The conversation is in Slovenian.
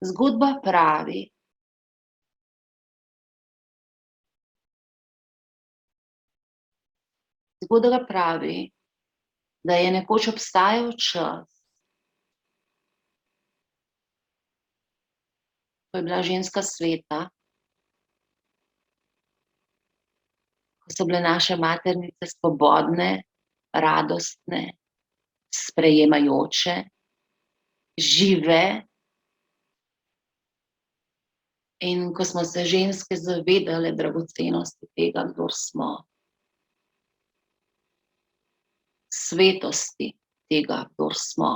Zgodba pravi, zgodba pravi, da je nekoč obstajal čas, ko je bila ženska sveta, ko so bile naše maternice svobodne, radostne, sprejemajoče, žive, in ko smo se ženske zavedale dragocenosti tega, kdor smo, svetosti tega, kdor smo.